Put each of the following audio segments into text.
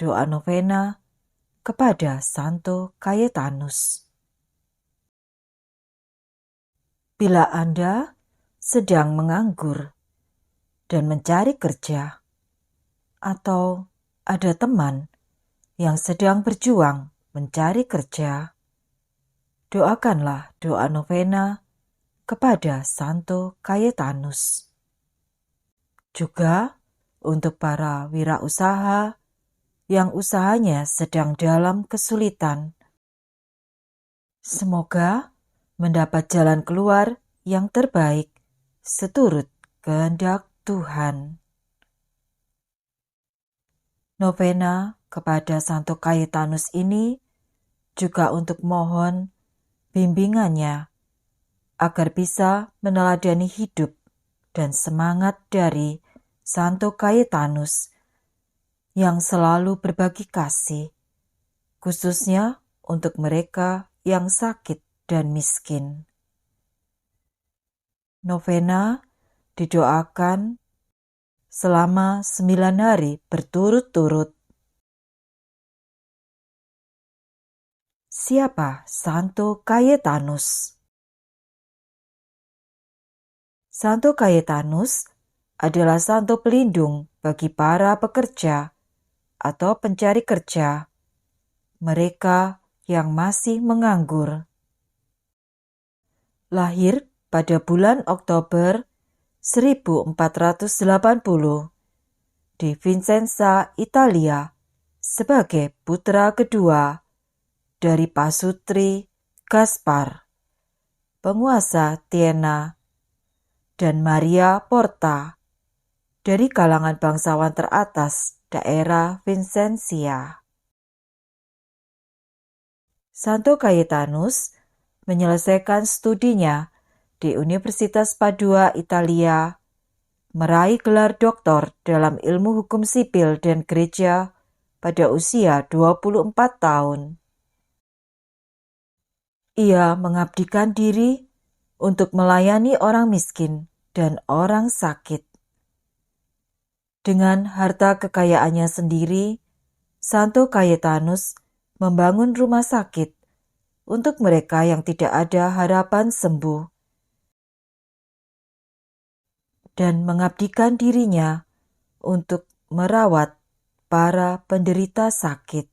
doa novena kepada Santo Cayetanus. Bila Anda sedang menganggur dan mencari kerja, atau ada teman yang sedang berjuang mencari kerja, doakanlah doa novena kepada Santo Cayetanus. Juga untuk para wirausaha yang usahanya sedang dalam kesulitan, semoga mendapat jalan keluar yang terbaik seturut kehendak Tuhan. Novena kepada Santo Cayetanus ini juga untuk mohon bimbingannya agar bisa meneladani hidup dan semangat dari Santo Cayetanus yang selalu berbagi kasih, khususnya untuk mereka yang sakit dan miskin. Novena didoakan selama 9 hari berturut-turut. Siapa Santo Cayetanus? Santo Cayetanus adalah santo pelindung bagi para pekerja atau pencari kerja, mereka yang masih menganggur. Lahir pada bulan Oktober 1480 di Vicenza, Italia, sebagai putra kedua dari Pasutri Gaspar, penguasa Tiena, dan Maria Porta dari kalangan bangsawan teratas daerah Vincentia. Santo Cayetanus menyelesaikan studinya di Universitas Padua, Italia, meraih gelar doktor dalam ilmu hukum sipil dan gereja pada usia 24 tahun. Ia mengabdikan diri untuk melayani orang miskin dan orang sakit. Dengan harta kekayaannya sendiri, Santo Cayetanus membangun rumah sakit untuk mereka yang tidak ada harapan sembuh dan mengabdikan dirinya untuk merawat para penderita sakit.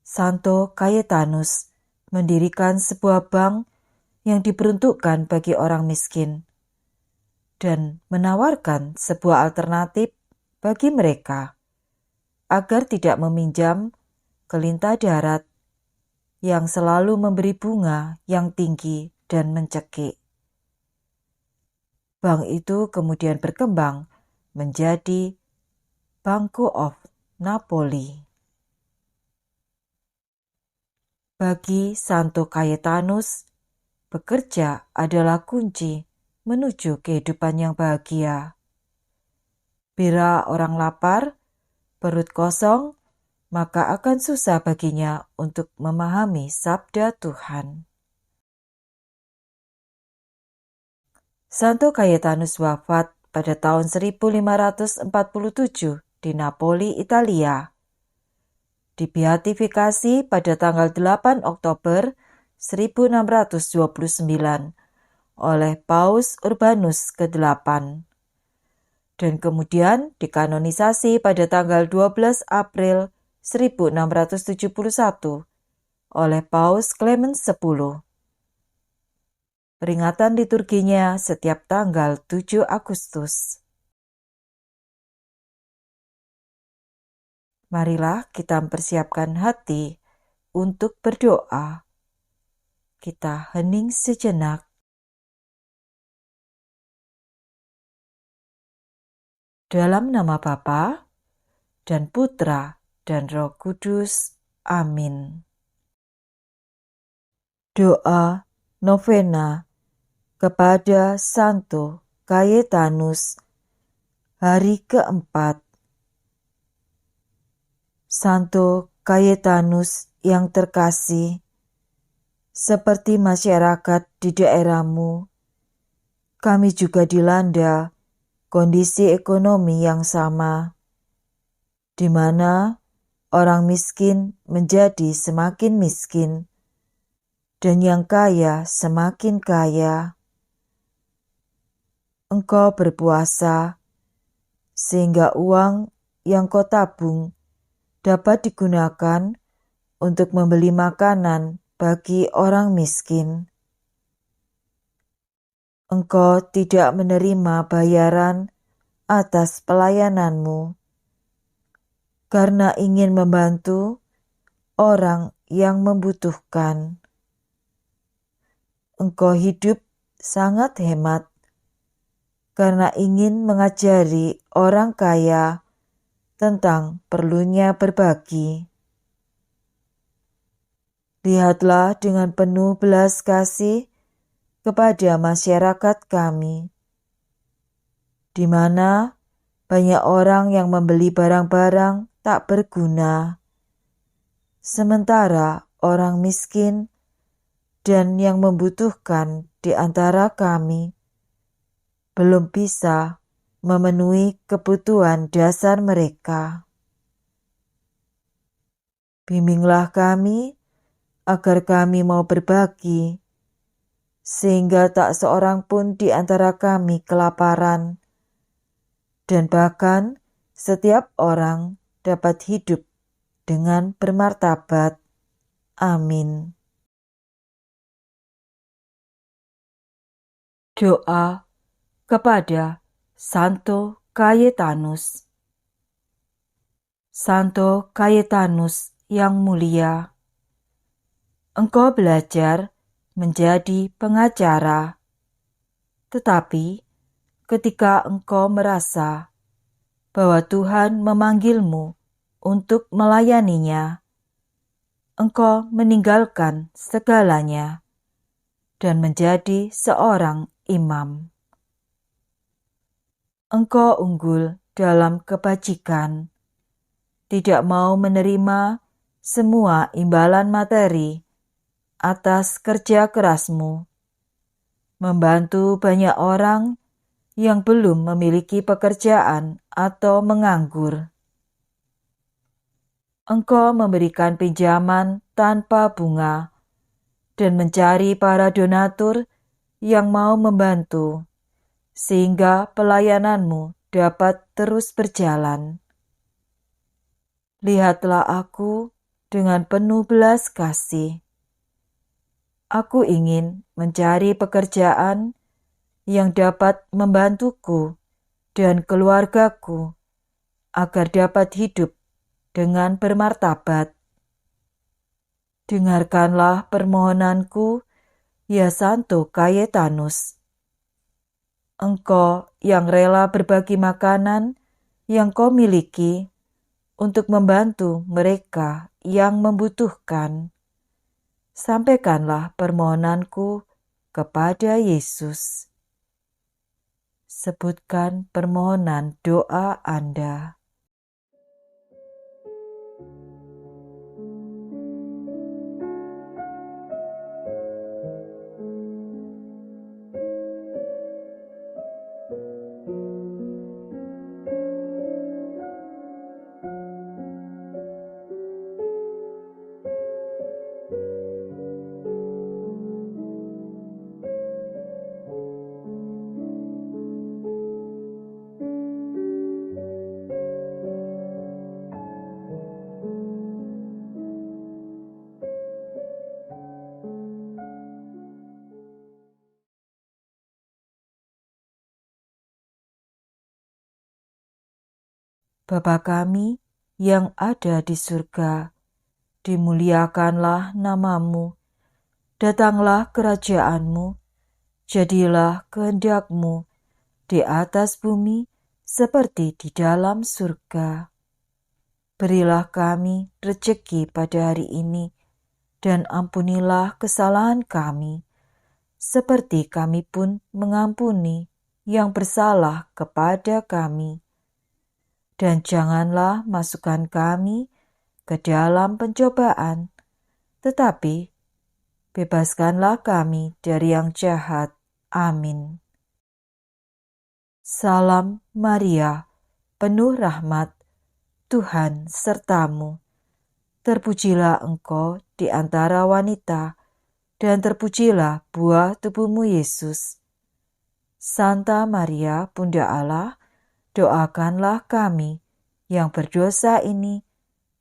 Santo Cayetanus mendirikan sebuah bank yang diperuntukkan bagi orang miskin dan menawarkan sebuah alternatif bagi mereka agar tidak meminjam ke lintah darat yang selalu memberi bunga yang tinggi dan mencekik. Bank itu kemudian berkembang menjadi Banco of Napoli. Bagi Santo Cayetanus, bekerja adalah kunci menuju kehidupan yang bahagia. Bila orang lapar, perut kosong, maka akan susah baginya untuk memahami sabda Tuhan. Santo Cayetanus wafat pada tahun 1547 di Napoli, Italia. Dibeatifikasi pada tanggal 8 Oktober 1629 oleh Paus Urbanus ke-8 dan kemudian dikanonisasi pada tanggal 12 April 1671 oleh Paus Clemens X. Peringatan liturginya setiap tanggal 7 Agustus. Marilah kita mempersiapkan hati untuk berdoa. Kita hening sejenak. Dalam nama Bapa dan Putra dan Roh Kudus. Amin. Doa novena kepada Santo Cayetanus, hari keempat. Santo Cayetanus yang terkasih, seperti masyarakat di daerahmu, kami juga dilanda kondisi ekonomi yang sama. di mana orang miskin menjadi semakin miskin, dan yang kaya semakin kaya. Engkau berpuasa, sehingga uang yang kau tabung dapat digunakan untuk membeli makanan bagi orang miskin. Engkau tidak menerima bayaran atas pelayananmu, karena ingin membantu orang yang membutuhkan. Engkau hidup sangat hemat, karena ingin mengajari orang kaya tentang perlunya berbagi. Lihatlah dengan penuh belas kasih kepada masyarakat kami, di mana banyak orang yang membeli barang-barang tak berguna, sementara orang miskin dan yang membutuhkan di antara kami belum bisa memenuhi kebutuhan dasar mereka. Bimbinglah kami agar kami mau berbagi, sehingga tak seorang pun di antara kami kelaparan, dan bahkan setiap orang dapat hidup dengan bermartabat. Amin. Doa kepada Santo Cayetanus. Santo Cayetanus yang mulia, engkau belajar menjadi pengacara, tetapi ketika engkau merasa bahwa Tuhan memanggilmu untuk melayaninya, engkau meninggalkan segalanya dan menjadi seorang imam. Engkau unggul dalam kebajikan, tidak mau menerima semua imbalan materi atas kerja kerasmu, membantu banyak orang yang belum memiliki pekerjaan atau menganggur. Engkau memberikan pinjaman tanpa bunga dan mencari para donatur yang mau membantu, sehingga pelayananmu dapat terus berjalan. Lihatlah aku dengan penuh belas kasih. Aku ingin mencari pekerjaan yang dapat membantuku dan keluargaku agar dapat hidup dengan bermartabat. Dengarkanlah permohonanku, ya Santo Cayetanus. Engkau yang rela berbagi makanan yang kau miliki untuk membantu mereka yang membutuhkan. Sampaikanlah permohonanku kepada Yesus. Sebutkan permohonan doa Anda. Bapa kami yang ada di surga, dimuliakanlah namamu, datanglah kerajaanmu, jadilah kehendak-Mu di atas bumi seperti di dalam surga. Berilah kami rejeki pada hari ini, dan ampunilah kesalahan kami, seperti kami pun mengampuni yang bersalah kepada kami. Dan janganlah masukkan kami ke dalam pencobaan, tetapi bebaskanlah kami dari yang jahat. Amin. Salam Maria, penuh rahmat, Tuhan sertamu. Terpujilah engkau di antara wanita, dan terpujilah buah tubuhmu Yesus. Santa Maria, Bunda Allah, doakanlah kami yang berdosa ini,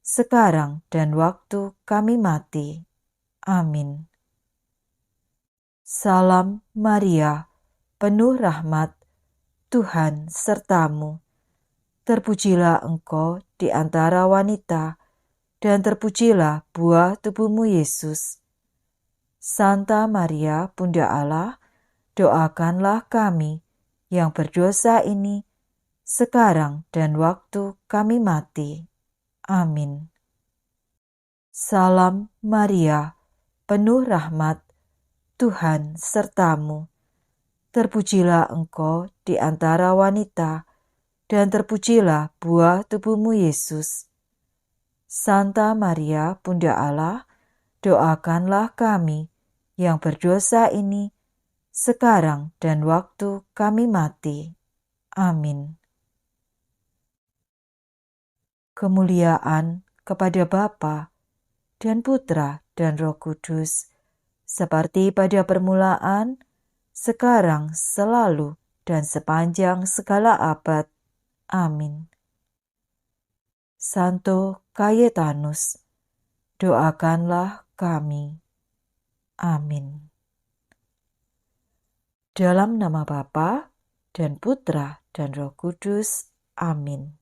sekarang dan waktu kami mati. Amin. Salam Maria, penuh rahmat, Tuhan sertamu. Terpujilah engkau di antara wanita, dan terpujilah buah tubuhmu Yesus. Santa Maria, Bunda Allah, doakanlah kami yang berdosa ini, sekarang dan waktu kami mati. Amin. Salam Maria, penuh rahmat, Tuhan sertamu. Terpujilah engkau di antara wanita, dan terpujilah buah tubuhmu Yesus. Santa Maria, Bunda Allah, doakanlah kami yang berdosa ini, sekarang dan waktu kami mati. Amin. Kemuliaan kepada Bapa dan Putra dan Roh Kudus, seperti pada permulaan, sekarang, selalu, dan sepanjang segala abad. Amin. Santo Cayetanus, doakanlah kami. Amin. Dalam nama Bapa dan Putra dan Roh Kudus. Amin.